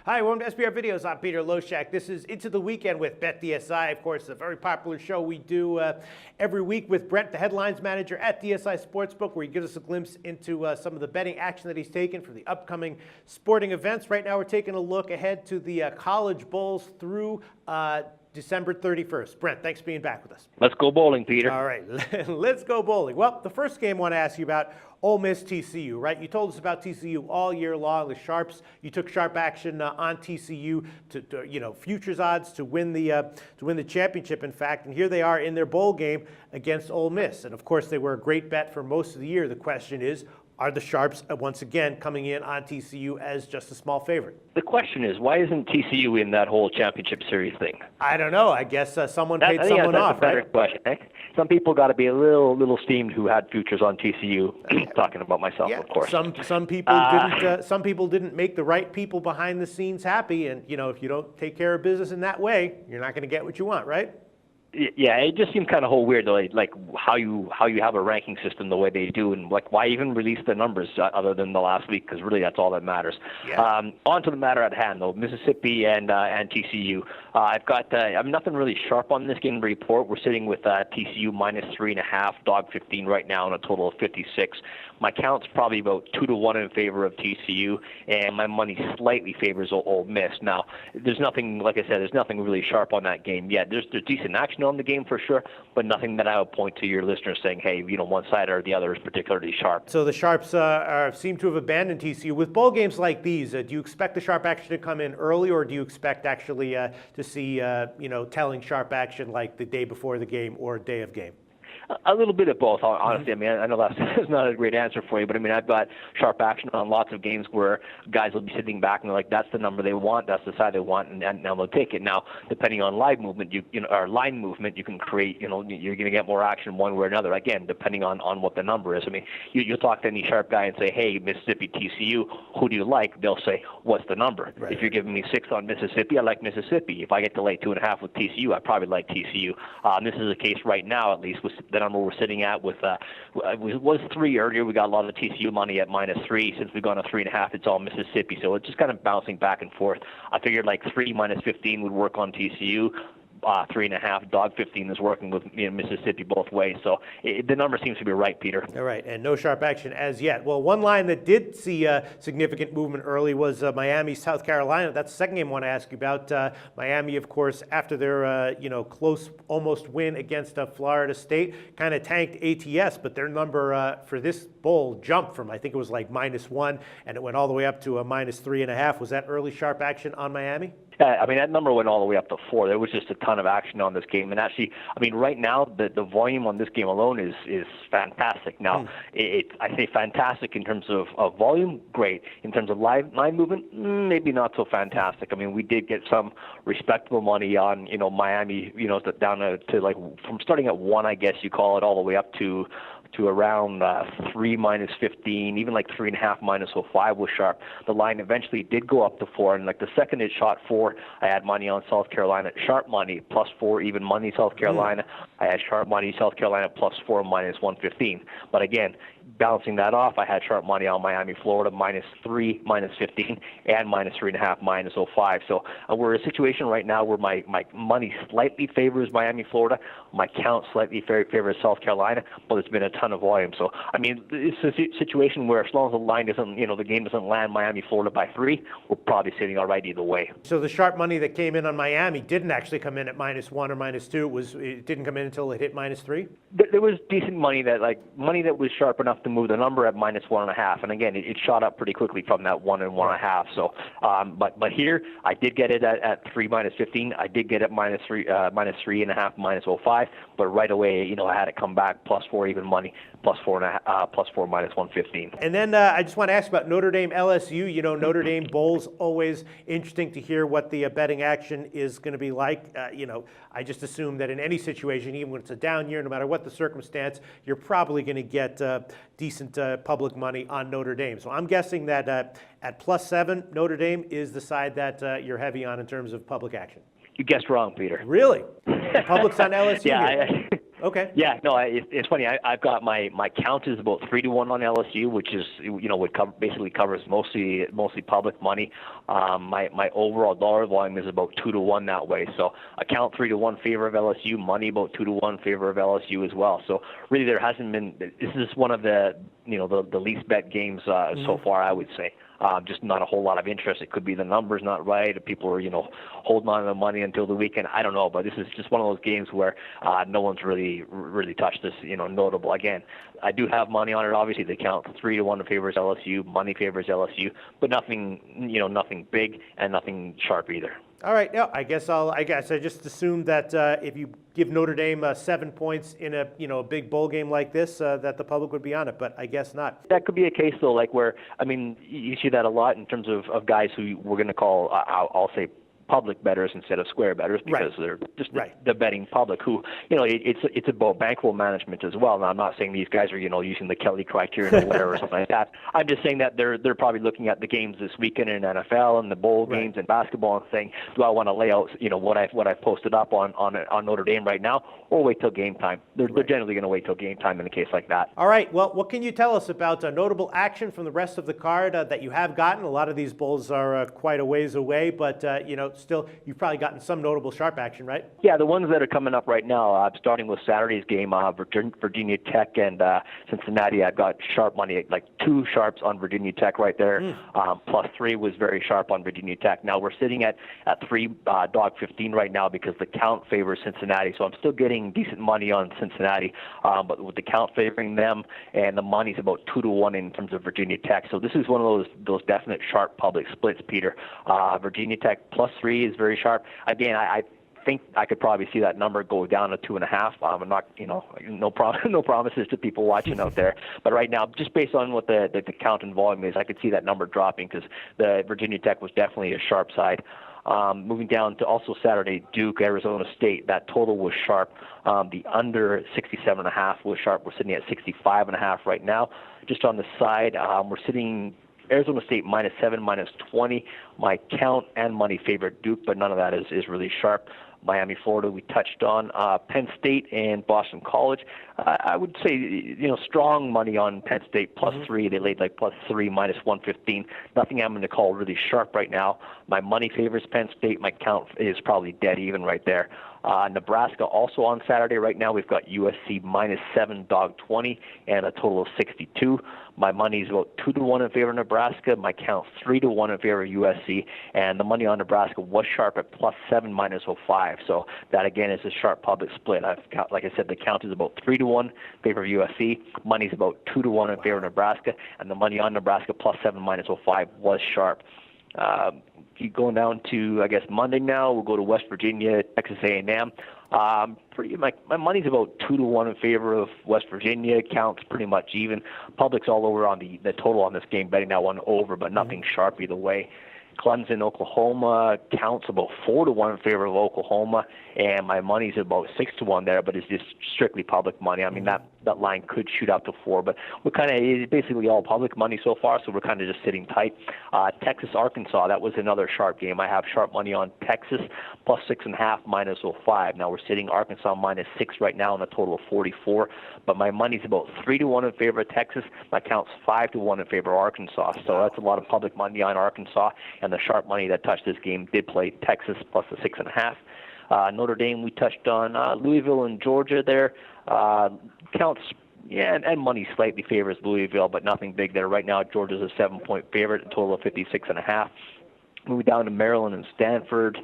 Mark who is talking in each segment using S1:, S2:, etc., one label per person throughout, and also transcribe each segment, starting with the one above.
S1: Hi, welcome to SBR Videos. I'm Peter Loshak. This is Into the Weekend with BetDSI. Of course, a very popular show we do every week with Brent, the headlines manager at DSI Sportsbook, where he gives us a glimpse into some of the betting action that he's taken for the upcoming sporting events. Right now, we're taking a look ahead to the College Bowls through December 31st. Brent, thanks for being back with us.
S2: Let's go bowling, Peter.
S1: All right, let's go bowling. Well, the first game I want to ask you about, Ole Miss TCU, right? You told us about TCU all year long. The Sharps, you took sharp action on TCU to futures odds to win the championship, in fact. And here they are in their bowl game against Ole Miss. And of course, they were a great bet for most of the year. The question is, are the Sharps once again coming in on TCU as just a small favorite?
S2: The question is, why isn't TCU in that whole championship series thing?
S1: I don't know. I guess someone paid someone off,
S2: that's a better
S1: right?
S2: question. Eh? Some people got to be a little steamed who had futures on TCU. Talking about myself,
S1: Yeah,
S2: of course.
S1: some people didn't. Some people didn't make the right people behind the scenes happy, and if you don't take care of business in that way, you're not going to get what you want, right?
S2: Yeah, it just seemed kind of whole weird, though, like how you have a ranking system the way they do, and like why even release the numbers other than the last week? Because really, that's all that matters.
S1: Yeah.
S2: On to the matter at hand, though, Mississippi and TCU. I'm nothing really sharp on this game to report. We're sitting with TCU minus 3.5, dog 15 right now, and a total of 56. My count's probably about 2-1 in favor of TCU, and my money slightly favors Ole Miss. Now, there's nothing, like I said, there's nothing really sharp on that game yet. There's decent action on the game for sure, but nothing that I would point to your listeners saying, hey, one side or the other is particularly sharp.
S1: So the Sharps seem to have abandoned TCU. With bowl games like these, do you expect the sharp action to come in early, or do you expect actually to see telling sharp action like the day before the game or day of game?
S2: A little bit of both, honestly. I mean, I know that's not a great answer for you, but I mean, I've got sharp action on lots of games where guys will be sitting back and they're like, that's the number they want, that's the side they want, and now they'll take it. Now, depending on live movement, or line movement, you can create, you're going to get more action one way or another. Again, depending on what the number is. I mean, you'll talk to any sharp guy and say, hey, Mississippi, TCU, who do you like? They'll say, what's the number?
S1: Right.
S2: If you're giving me 6 on Mississippi, I like Mississippi. If I get to lay 2.5 with TCU, I probably like TCU. This is the case right now, at least, with the number we're sitting at with it was 3 earlier. We got a lot of TCU money at minus 3. Since we've gone to 3.5, it's all Mississippi. So it's just kind of bouncing back and forth. I figured like 3 minus 15 would work on TCU. 3.5, dog 15 is working with Mississippi both ways. So the number seems to be right, Peter.
S1: All right, and no sharp action as yet. Well, one line that did see significant movement early was Miami, South Carolina. That's the second game I want to ask you about. Miami, of course, after their close almost win against Florida State, kind of tanked ATS, but their number for this bowl jumped from, I think it was like -1, and it went all the way up to a -3.5. Was that early sharp action on Miami?
S2: Yeah, I mean, that number went all the way up to 4. There was just a ton of action on this game. And actually, I mean, right now, the volume on this game alone is fantastic. Now, I say fantastic in terms of volume, great. In terms of line movement, maybe not so fantastic. I mean, we did get some respectable money on, Miami, down to like, from starting at 1, I guess you call it, all the way up to around 3 minus 15, even like 3.5 minus 05 was sharp. The line eventually did go up to 4, and like the second it shot 4, I had money on South Carolina, sharp money, +4, even money South Carolina. I had sharp money South Carolina +4, -115. But again, balancing that off, I had sharp money on Miami, Florida, -3, -15, and -3.5, -05. So we're in a situation right now where my money slightly favors Miami, Florida. My count slightly favors South Carolina, but it's been a ton of volume. So, I mean, it's a situation where as long as the line doesn't, the game doesn't land Miami, Florida by 3, we're probably sitting all right either way.
S1: So the sharp money that came in on Miami didn't actually come in at -1 or -2. It didn't come in until it hit -3?
S2: There was decent money that was sharp enough to move the number at -1.5, and again, it shot up pretty quickly from that 1 and 1.5. So, but here I did get it at 3 minus 15. I did get it -3, -3.5, -05. But right away, I had it come back +4 even money, +4 -115.
S1: And then I just want to ask about Notre Dame LSU. Notre Dame bowls, always interesting to hear what the betting action is going to be like. I just assume that in any situation, even when it's a down year, no matter what the circumstance, you're probably going to get decent public money on Notre Dame. So I'm guessing that at +7, Notre Dame is the side that you're heavy on in terms of public action.
S2: You guessed wrong, Peter.
S1: Really? The public's on LSU?
S2: Yeah.
S1: Okay.
S2: Yeah, no, it's funny. I've got my count is about 3-1 on LSU, which is would basically covers mostly public money. My overall dollar volume is about 2-1 that way. So I count 3-1 favor of LSU, money about 2-1 favor of LSU as well. So really, there hasn't been. This is one of the the least bet games so far, I would say. Just not a whole lot of interest. It could be the numbers not right. If people are, holding on to the money until the weekend. I don't know, but this is just one of those games where no one's really touched this, notable. Again, I do have money on it. Obviously, they count 3-1 favors LSU. Money favors LSU, but nothing, nothing big and nothing sharp either.
S1: All right. Yeah, I guess I just assumed that if you give Notre Dame 7 points in a big bowl game like this, that the public would be on it. But I guess not.
S2: That could be a case though, like where you see that a lot in terms of guys who we're going to call I'll say public bettors instead of square bettors because they're just the betting public who, it's about bankroll management as well. Now, I'm not saying these guys are, using the Kelly criterion or whatever or something like that. I'm just saying that they're probably looking at the games this weekend in NFL and the bowl games and basketball and saying, do I want to lay out, what I've posted up on Notre Dame right now or wait till game time? They're generally going to wait till game time in a case like that.
S1: All right. Well, what can you tell us about notable action from the rest of the card that you have gotten? A lot of these bowls are quite a ways away, but, still, you've probably gotten some notable sharp action, right?
S2: Yeah, the ones that are coming up right now, starting with Saturday's game, Virginia Tech and Cincinnati, I've got sharp money, like 2 sharps on Virginia Tech right there. +3 was very sharp on Virginia Tech. Now we're sitting at 3 dog 15 right now because the count favors Cincinnati. So I'm still getting decent money on Cincinnati, but with the count favoring them and the money's about 2-1 in terms of Virginia Tech. So this is one of those definite sharp public splits, Peter. Virginia Tech +3 is very sharp. Again, I think I could probably see that number go down to 2.5. I'm not, no promises to people watching out there. But right now, just based on what the count and volume is, I could see that number dropping because the Virginia Tech was definitely a sharp side. Moving down to also Saturday, Duke, Arizona State, that total was sharp. The under 67.5 was sharp. We're sitting at 65.5 right now. Just on the side, we're sitting Arizona State -7, -20. My count and money favorite Duke, but none of that is really sharp. Miami, Florida, we touched on. Penn State and Boston College. I would say, strong money on Penn State +3. They laid like +3, -115. Nothing I'm going to call really sharp right now. My money favors Penn State. My count is probably dead even right there. Nebraska also on Saturday. Right now we've got USC -7, dog 20, and a total of 62. My money is about 2-1 in favor of Nebraska. My count 3-1 in favor of USC, and the money on Nebraska was sharp at +7, -05. So that again is a sharp public split. Like I said, the count is about 3-1 in favor of USC. Money's about 2-1 in favor of Nebraska, and the money on Nebraska +7, -05 was sharp. Keep going down to, I guess, Monday now. We'll go to West Virginia, Texas A&M. My money's about 2-1 in favor of West Virginia. Counts pretty much even. Public's all over on the total on this game, betting that one over, but nothing sharp either way. Clemson, Oklahoma, counts about 4-1 in favor of Oklahoma, and my money's about 6-1 there, but it's just strictly public money. I mean, that line could shoot out to 4, but we're it's basically all public money so far, so we're kind of just sitting tight. Texas, Arkansas, that was another sharp game. I have sharp money on Texas, +6.5, -05. Now we're sitting Arkansas -6 right now on a total of 44, but my money's about 3-1 in favor of Texas. My count's 5-1 in favor of Arkansas, so that's a lot of public money on Arkansas, and the sharp money that touched this game did play Texas +6.5. Notre Dame, we touched on. Louisville and Georgia there. Counts, and money slightly favors Louisville, but nothing big there. Right now, Georgia's a 7-point favorite, a total of 56.5. Moving down to Maryland and Stanford.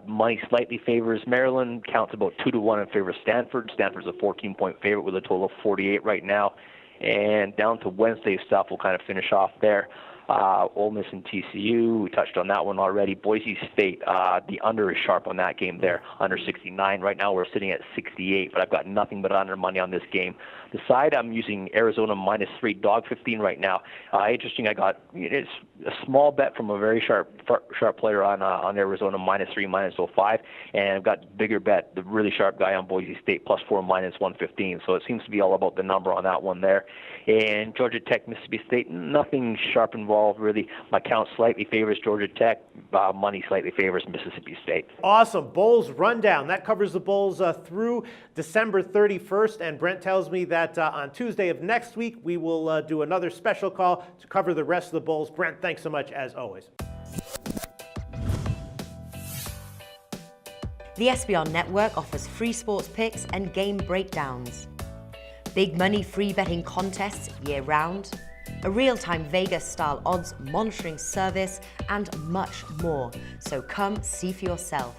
S2: Money slightly favors Maryland. Counts about 2-1 in favor of Stanford. Stanford's a 14-point favorite with a total of 48 right now. And down to Wednesday stuff, we'll kind of finish off there. Ole Miss and TCU, we touched on that one already. Boise State, the under is sharp on that game there, under 69. Right now we're sitting at 68, but I've got nothing but under money on this game. The side, I'm using Arizona -3, dog 15 right now. Interesting, it's a small bet from a very sharp player on Arizona, -3, -05, and I've got bigger bet, the really sharp guy on Boise State, +4, -115. So it seems to be all about the number on that one there. And Georgia Tech, Mississippi State, nothing sharp involved involved. Really, my count slightly favors Georgia Tech. Money slightly favors Mississippi State.
S1: Awesome. Bowls rundown. That covers the Bowls through December 31st. And Brent tells me that on Tuesday of next week, we will do another special call to cover the rest of the Bowls. Brent, thanks so much as always.
S3: The SBR Network offers free sports picks and game breakdowns, big money free betting contests year-round, a real-time Vegas-style odds monitoring service, and much more. So come see for yourself.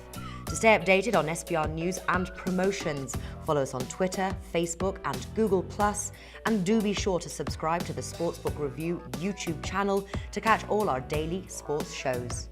S3: To stay updated on SBR news and promotions, follow us on Twitter, Facebook, and Google+, and do be sure to subscribe to the Sportsbook Review YouTube channel to catch all our daily sports shows.